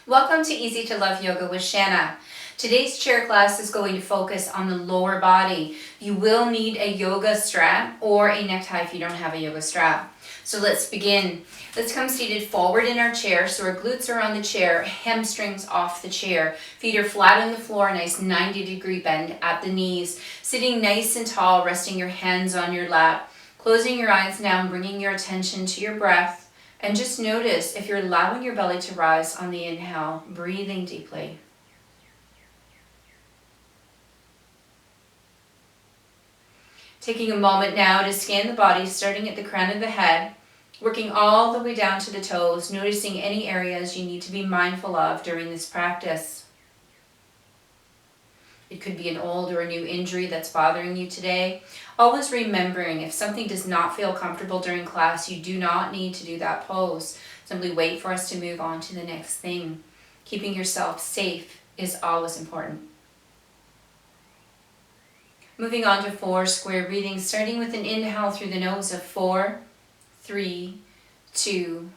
Welcome to Easy to Love Yoga with Shanna. Today's chair class is going to focus on the lower body. You will need a yoga strap or a necktie if you don't have a yoga strap. So let's begin. Let's come seated forward in our chair so our glutes are on the chair, hamstrings off the chair. Feet are flat on the floor, nice 90-degree bend at the knees. Sitting nice and tall, resting your hands on your lap. Closing your eyes now and bringing your attention to your breath. And just notice if you're allowing your belly to rise on the inhale, breathing deeply. Taking a moment now to scan the body, starting at the crown of the head, working all the way down to the toes, noticing any areas you need to be mindful of during this practice. It could be an old or a new injury that's bothering you today. Always remembering if something does not feel comfortable during class, you do not need to do that pose. Simply wait for us to move on to the next thing. Keeping yourself safe is always important. Moving on to 4 square breathing, starting with an inhale through the nose of 4, 3, 2,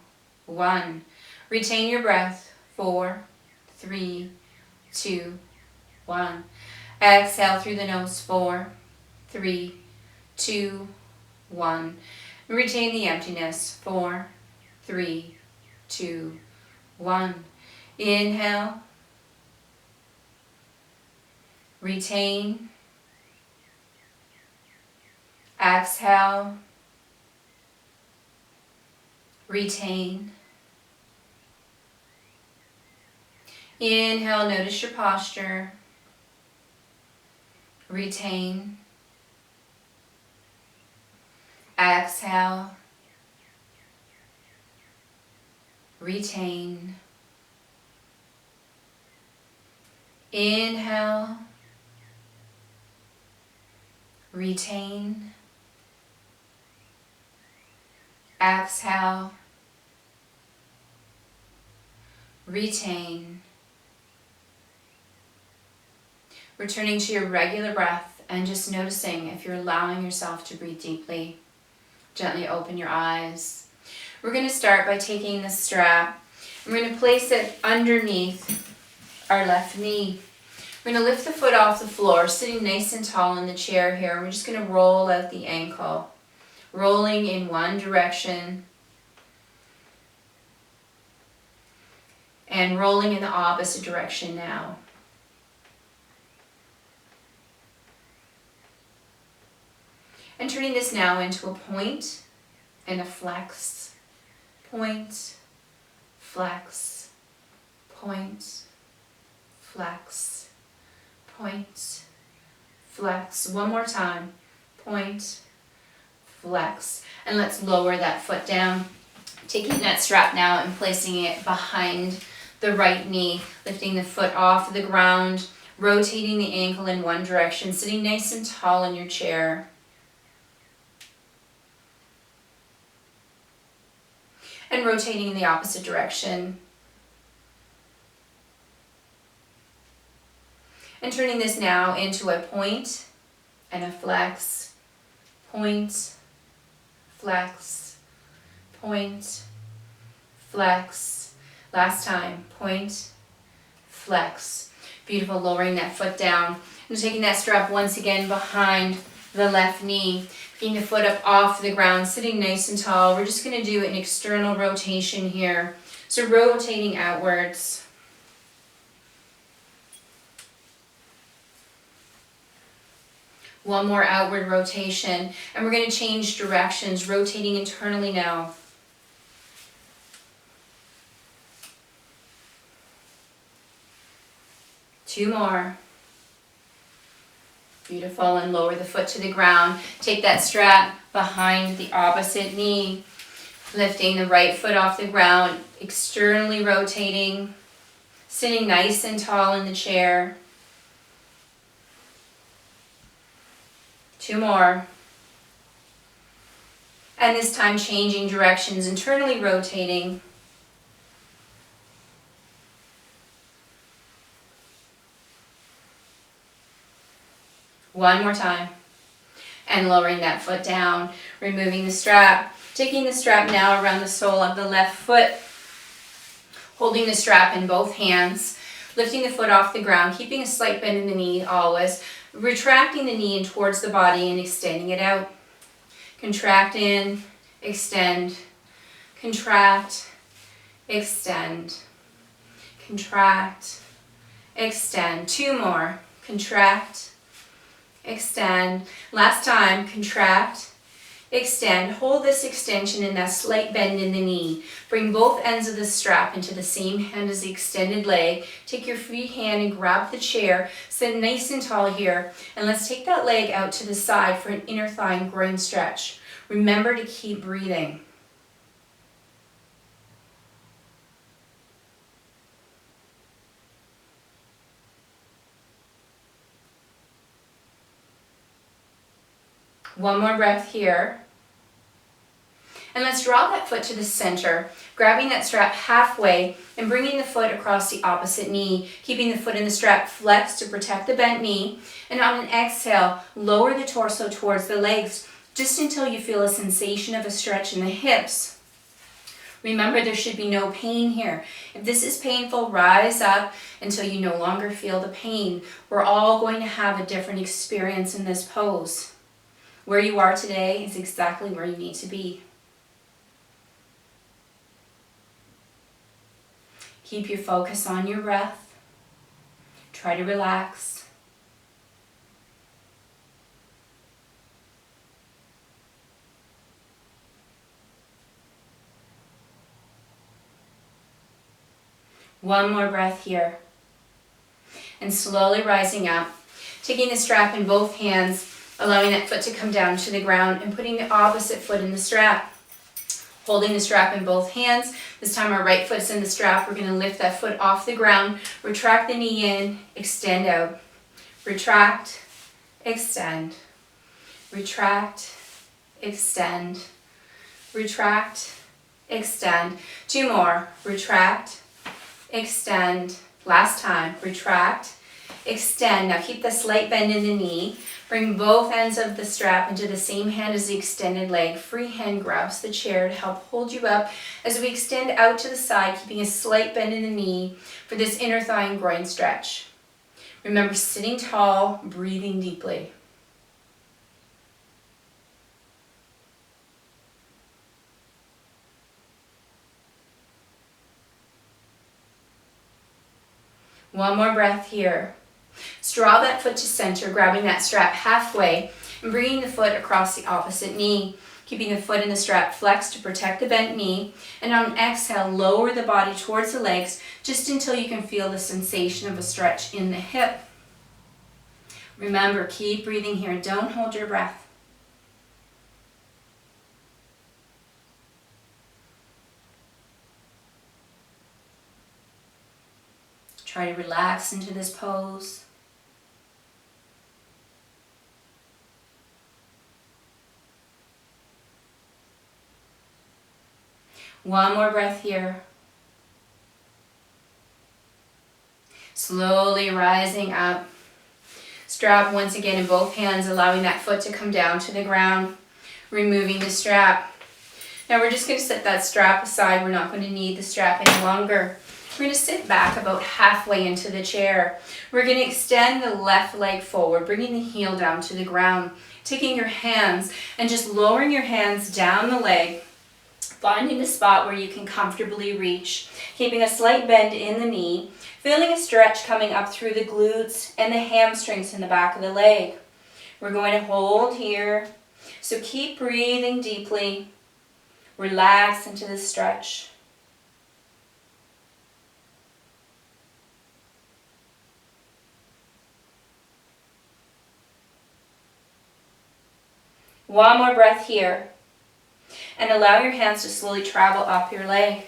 1. Retain your breath. 4, 3, 2, 1. Exhale through the nose. 4, 3, 2, 1. Retain the emptiness. 4, 3, 2, 1. Inhale. Retain. Exhale. Retain. Inhale, notice your posture. Retain. Exhale. Retain. Inhale. Retain. Exhale. Retain. Returning to your regular breath and just noticing if you're allowing yourself to breathe deeply. Gently open your eyes. We're going to start by taking the strap. We're going to place it underneath our left knee. We're going to lift the foot off the floor, sitting nice and tall in the chair here. We're just going to roll out the ankle, rolling in one direction and rolling in the opposite direction now. And turning this now into a point and a flex. Point, flex, point, flex, point, flex. One more time. Point, flex. And let's lower that foot down. Taking that strap now and placing it behind the right knee. Lifting the foot off the ground. Rotating the ankle in one direction. Sitting nice and tall in your chair. And rotating in the opposite direction. And turning this now into a point and a flex. Point, flex, point, flex. Last time, point, flex. Beautiful, lowering that foot down. And taking that strap once again behind the left knee. Picking the foot up off the ground, sitting nice and tall. We're just going to do an external rotation here. So rotating outwards. One more outward rotation. And we're going to change directions, rotating internally now. Two more. Beautiful, and lower the foot to the ground. Take that strap behind the opposite knee. Lifting the right foot off the ground, externally rotating. Sitting nice and tall in the chair. Two more. And this time changing directions, internally rotating. One more time. And lowering that foot down, removing the strap. Taking the strap now around the sole of the left foot. Holding the strap in both hands, lifting the foot off the ground, keeping a slight bend in the knee always, retracting the knee in towards the body and extending it out. Contract in, extend, contract, extend, contract, extend. 2 more. Contract, extend. Last time, contract, extend. Hold this extension and that slight bend in the knee. Bring both ends of the strap into the same hand as the extended leg. Take your free hand and grab the chair. Sit nice and tall here. And let's take that leg out to the side for an inner thigh and groin stretch. Remember to keep breathing. One more breath here. And let's draw that foot to the center, grabbing that strap halfway and bringing the foot across the opposite knee, keeping the foot in the strap flexed to protect the bent knee. And on an exhale, lower the torso towards the legs just until you feel a sensation of a stretch in the hips. Remember, there should be no pain here. If this is painful, rise up until you no longer feel the pain. We're all going to have a different experience in this pose. Where you are today is exactly where you need to be. Keep your focus on your breath. Try to relax. One more breath here. And slowly rising up, taking the strap in both hands, allowing that foot to come down to the ground and putting the opposite foot in the strap. Holding the strap in both hands. This time our right foot's in the strap. We're going to lift that foot off the ground. Retract the knee in, extend out. Retract, extend. Retract, extend. Retract, extend. 2 more. Retract, extend. Last time. Retract, extend. Now keep the slight bend in the knee. Bring both ends of the strap into the same hand as the extended leg. Free hand grabs the chair to help hold you up as we extend out to the side, keeping a slight bend in the knee for this inner thigh and groin stretch. Remember, sitting tall, breathing deeply. One more breath here. Draw that foot to center, grabbing that strap halfway and bringing the foot across the opposite knee, keeping the foot in the strap flexed to protect the bent knee. And on an exhale, lower the body towards the legs just until you can feel the sensation of a stretch in the hip. Remember, keep breathing here. Don't hold your breath. Try to relax into this pose. One more breath here. Slowly rising up. Strap once again in both hands, allowing that foot to come down to the ground. Removing the strap. Now we're just going to set that strap aside. We're not going to need the strap any longer. We're going to sit back about halfway into the chair. We're going to extend the left leg forward, bringing the heel down to the ground. Taking your hands and just lowering your hands down the leg. Finding the spot where you can comfortably reach, keeping a slight bend in the knee, feeling a stretch coming up through the glutes and the hamstrings in the back of the leg. We're going to hold here, so keep breathing deeply, relax into the stretch. One more breath here. And allow your hands to slowly travel up your leg.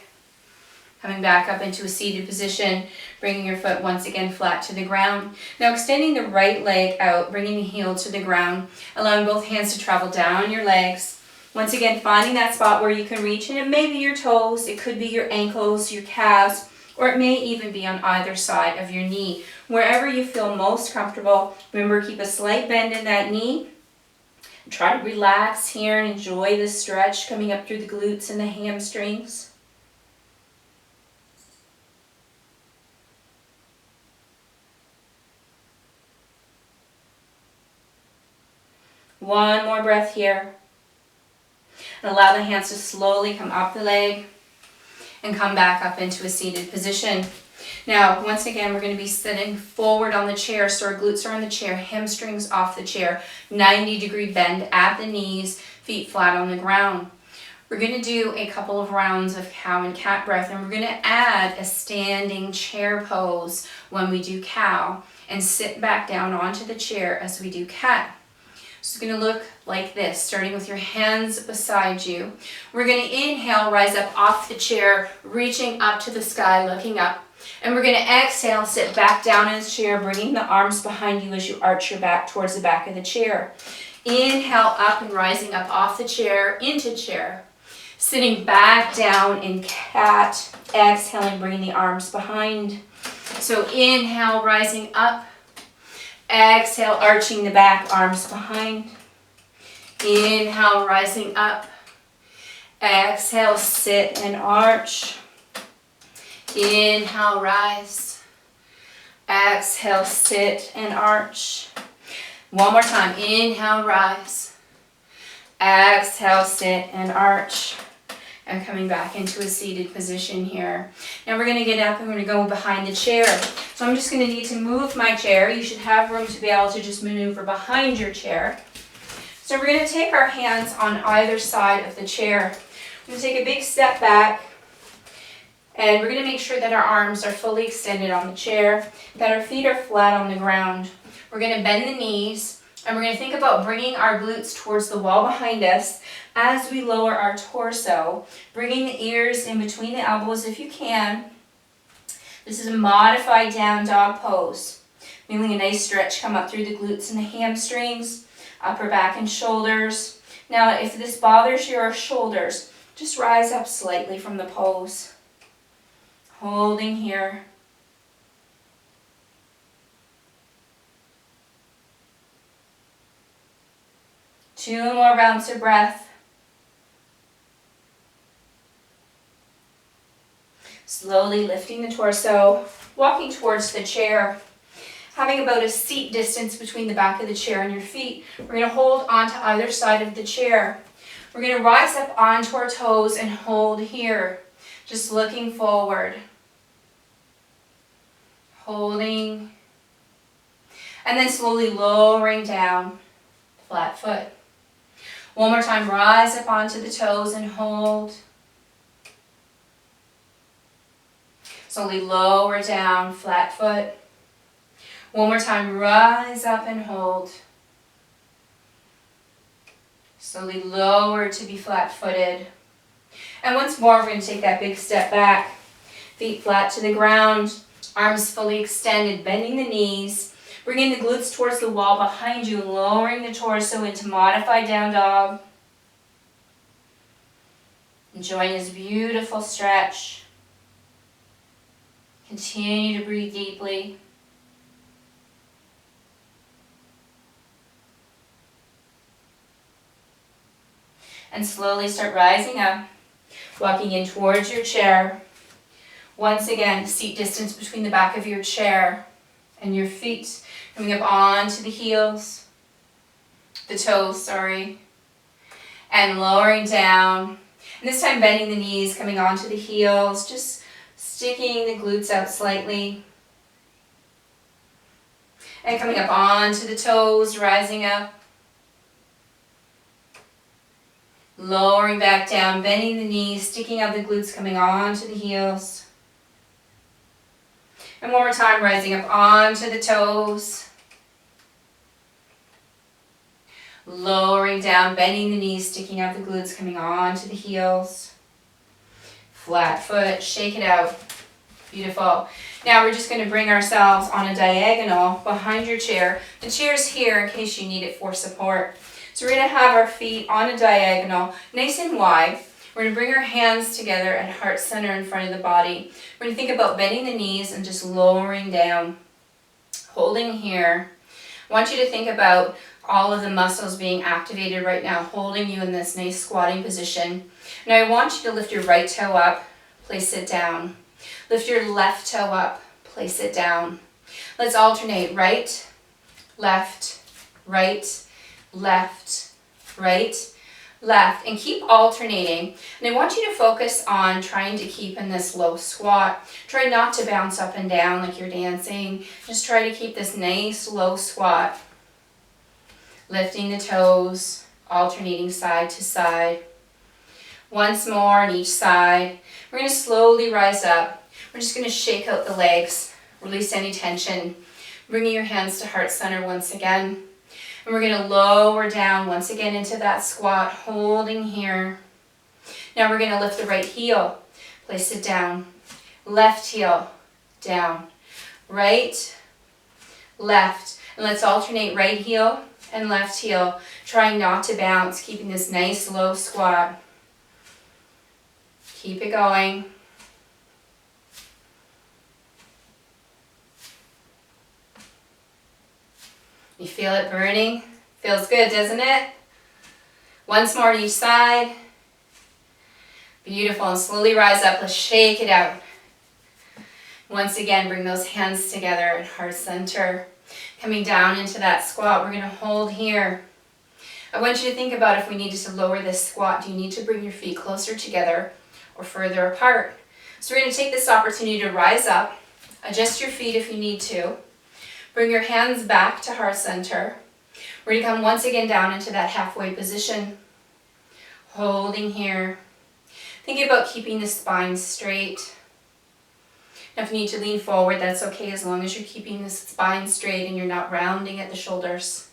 Coming back up into a seated position, bringing your foot once again flat to the ground. Now extending the right leg out, bringing the heel to the ground, allowing both hands to travel down your legs. Once again, finding that spot where you can reach, and it may be your toes, it could be your ankles, your calves, or it may even be on either side of your knee. Wherever you feel most comfortable, remember, keep a slight bend in that knee. Try to relax here and enjoy the stretch coming up through the glutes and the hamstrings. One more breath here. And allow the hands to slowly come up the leg and come back up into a seated position. Now, once again, we're going to be sitting forward on the chair, so our glutes are on the chair, hamstrings off the chair, 90-degree bend at the knees, feet flat on the ground. We're going to do a couple of rounds of cow and cat breath, and we're going to add a standing chair pose when we do cow, and sit back down onto the chair as we do cat. So it's going to look like this, starting with your hands beside you. We're going to inhale, rise up off the chair, reaching up to the sky, looking up. And we're going to exhale, sit back down in the chair, bringing the arms behind you as you arch your back towards the back of the chair. Inhale up and rising up off the chair into chair. Sitting back down in cat, exhaling, bringing the arms behind. So inhale, rising up. Exhale, arching the back, arms behind. Inhale, rising up. Exhale, sit and arch. Inhale, rise. Exhale, sit and arch. One more time. Inhale, rise. Exhale, sit and arch. And coming back into a seated position here. Now we're going to get up and we're going to go behind the chair. So I'm just going to need to move my chair. You should have room to be able to just maneuver behind your chair. So we're going to take our hands on either side of the chair. We're going to take a big step back. And we're going to make sure that our arms are fully extended on the chair, that our feet are flat on the ground. We're going to bend the knees. And we're going to think about bringing our glutes towards the wall behind us as we lower our torso, bringing the ears in between the elbows if you can. This is a modified down dog pose. Feeling a nice stretch come up through the glutes and the hamstrings, upper back and shoulders. Now, if this bothers your shoulders, just rise up slightly from the pose. Holding here. Two more rounds of breath. Slowly lifting the torso, walking towards the chair, having about a seat distance between the back of the chair and your feet. We're going to hold onto either side of the chair. We're going to rise up onto our toes and hold here, just looking forward. Holding, and then slowly lowering down, flat foot. One more time, rise up onto the toes and hold. Slowly lower down, flat foot. One more time, rise up and hold. Slowly lower to be flat-footed. And once more, we're going to take that big step back. Feet flat to the ground, arms fully extended, bending the knees. Bringing the glutes towards the wall behind you, lowering the torso into modified down dog. Enjoying this beautiful stretch. Continue to breathe deeply. And slowly start rising up, walking in towards your chair. Once again, seat distance between the back of your chair and your feet. Coming up onto the heels, the toes, and lowering down. And this time bending the knees, coming onto the heels, just sticking the glutes out slightly. And coming up onto the toes, rising up. Lowering back down, bending the knees, sticking out the glutes, coming onto the heels. And one more time, rising up onto the toes. Lowering down, bending the knees, sticking out the glutes, coming onto the heels. Flat foot, shake it out. Beautiful. Now we're just going to bring ourselves on a diagonal behind your chair. The chair's here in case you need it for support. So we're going to have our feet on a diagonal, nice and wide. We're going to bring our hands together at heart center in front of the body. We're going to think about bending the knees and just lowering down, holding here. I want you to think about all of the muscles being activated right now, holding you in this nice squatting position. Now I want you to lift your right toe up, place it down. Lift your left toe up, place it down. Let's alternate right, left, left, right, left, and keep alternating. And I want you to focus on trying to keep in this low squat. Try not to bounce up and down like you're dancing. Just try to keep this nice low squat. Lifting the toes, alternating side to side. Once more on each side. We're going to slowly rise up. We're just going to shake out the legs, release any tension. Bringing your hands to heart center once again. And we're going to lower down once again into that squat, holding here. Now we're going to lift the right heel, place it down. Left heel, down. Right, left. And let's alternate right heel and left heel, trying not to bounce, keeping this nice low squat. Keep it going. You feel it burning? Feels good, doesn't it? Once more on each side. Beautiful, and slowly rise up. Let's shake it out. Once again, bring those hands together at heart center. Coming down into that squat, we're going to hold here. I want you to think about if we needed to lower this squat, do you need to bring your feet closer together or further apart? So we're going to take this opportunity to rise up, adjust your feet if you need to. Bring your hands back to heart center. We're going to come once again down into that halfway position. Holding here. Thinking about keeping the spine straight. Now if you need to lean forward, that's okay as long as you're keeping the spine straight and you're not rounding at the shoulders.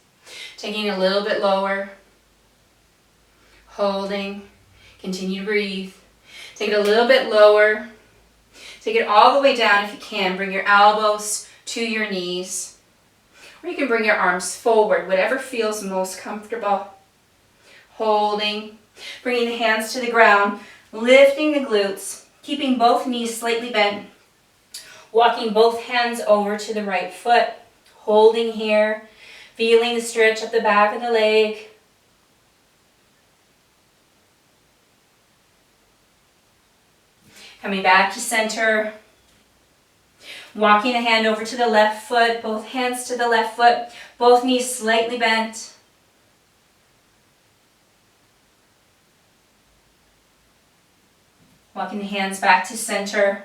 Taking a little bit lower. Holding. Continue to breathe. Take it a little bit lower. Take it all the way down if you can. Bring your elbows to your knees. Or you can bring your arms forward, whatever feels most comfortable. Holding. Bringing the hands to the ground. Lifting the glutes. Keeping both knees slightly bent. Walking both hands over to the right foot. Holding here. Feeling the stretch up the back of the leg. Coming back to center. Walking the hand over to the left foot, both hands to the left foot, both knees slightly bent. Walking the hands back to center.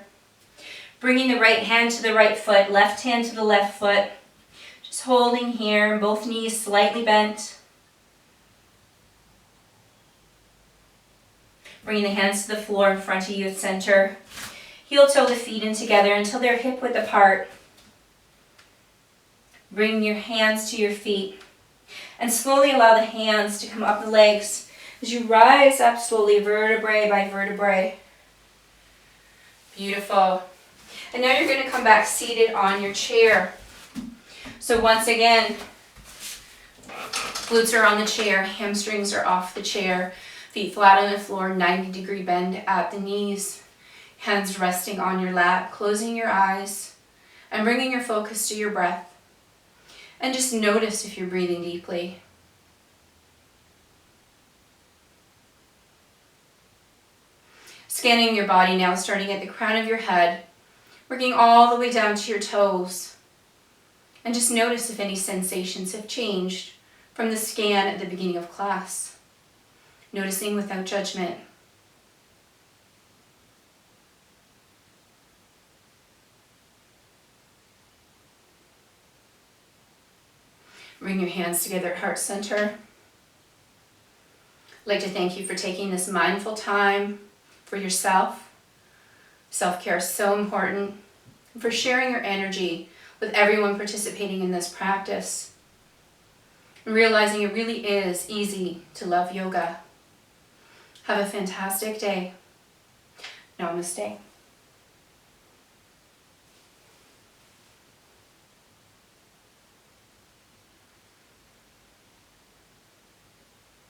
Bringing the right hand to the right foot, left hand to the left foot. Just holding here, both knees slightly bent. Bringing the hands to the floor in front of you at center. Heel toe the feet in together until they're hip width apart. Bring your hands to your feet and slowly allow the hands to come up the legs as you rise up slowly, vertebrae by vertebrae. Beautiful. And now you're going to come back seated on your chair. So once again, glutes are on the chair, hamstrings are off the chair, feet flat on the floor, 90-degree bend at the knees. Hands resting on your lap, closing your eyes, and bringing your focus to your breath. And just notice if you're breathing deeply. Scanning your body now, starting at the crown of your head, working all the way down to your toes. And just notice if any sensations have changed from the scan at the beginning of class. Noticing without judgment. Bring your hands together at heart center. I'd like to thank you for taking this mindful time for yourself. Self-care is so important. And for sharing your energy with everyone participating in this practice. And realizing it really is easy to love yoga. Have a fantastic day. Namaste.